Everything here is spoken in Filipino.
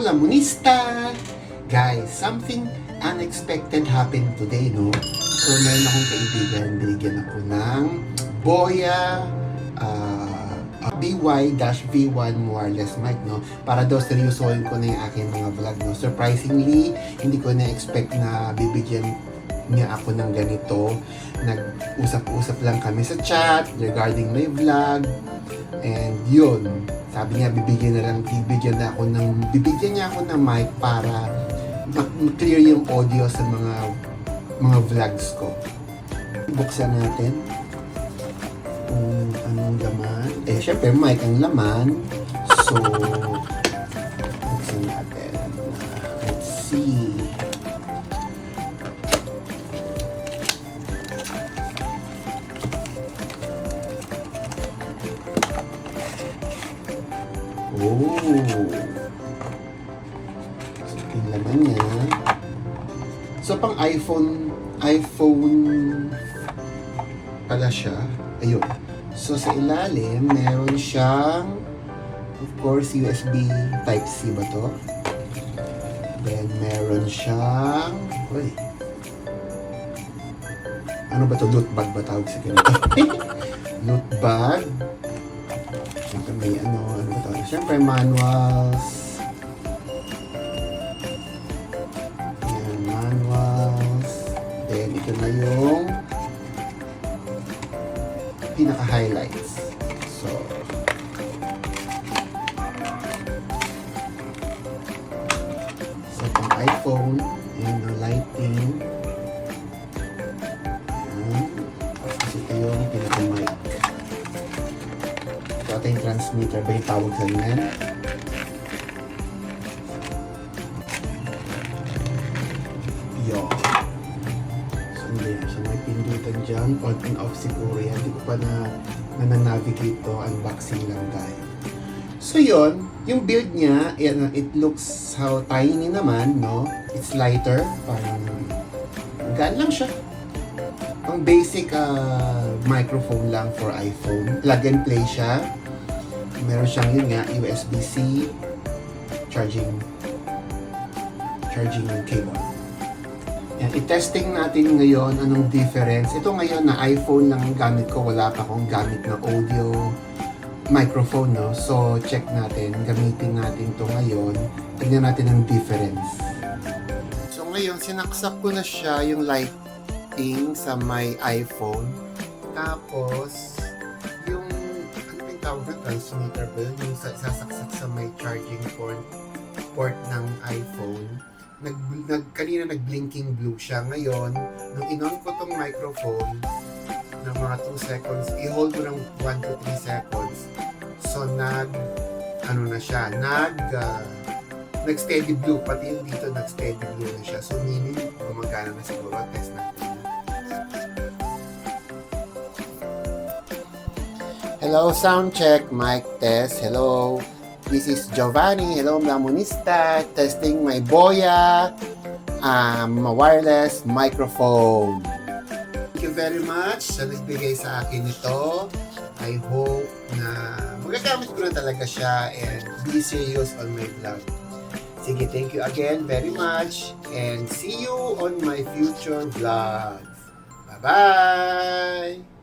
Lamunista! Guys, something unexpected happened today, no? So, meron akong kaibigan, binigyan ako ng Boya BY-V1 wireless mic, no? Para daw seryosohin ko na yung aking mga vlog, no? Surprisingly, hindi ko na-expect na bibigyan niya ako ng ganito. Nag-usap-usap lang kami sa chat regarding my vlog. And yun, sabi niya bibigyan niya ako ng mic para clear yung audio sa mga vlogs ko. Buksan natin kung anong laman. Syempre mic ang laman. So, buksan natin. Let's see. Oh. So, yung laman niya. So, pang iPhone pala siya. Ayun. So, sa ilalim, meron siyang, of course, USB Type-C ba to? Then, meron siyang, ano ba to? Loot bag ba tawag sa ganito? Loot bag. Siyempre may ano ba tawag? Siyempre manuals. Ayan, manuals. Then, ito na yung pinaka-highlights. So, pang iPhone, and the lighting. Ayan. Tapos ito yung pinaka-mic. Ito yung transmitter ba yung tawag sa ganyan? Yo. So, hindi yan. So, may pindutan dyan. On and off siguro yan. Hindi ko pa na-navigate to. Unboxing lang tayo. So, yun. Yung build niya, it looks how tiny naman, no? It's lighter. Parang, gaan lang siya. Ang basic microphone lang for iPhone. Plug and play siya. Meron siyang yun nga, USB-C charging cable. Yan, i-testing natin ngayon anong difference. Ito ngayon na iPhone lang ang gamit ko. Wala pa akong gamit na audio microphone, no? So, check natin. Gamitin natin to ngayon. Tignan natin ang difference. So, ngayon, sinaksak ko na siya yung lighting sa my iPhone. Tapos, yung, ano yung tawag na transmitter ba yun? Yung sasaksak sa may charging port ng iPhone. Kanina nag-blinking blue siya. Ngayon, nung in-on ko tong microphone, ng mga 2 seconds, i-hold mo ng 1 to 3 seconds. So, nag-steady blue. Pati yung dito, nag-steady blue na siya. So, meaning, gumagana na siguro. Test natin. Hello, sound check, mic test. Hello, this is Giovanni. Hello, Lamunista. Testing my Boya wireless microphone. Thank you very much sa nagbigay sa akin ito. I hope na magagamit ko na talaga siya and be serious on my vlog. Sige, thank you again very much and see you on my future vlogs. Bye-bye!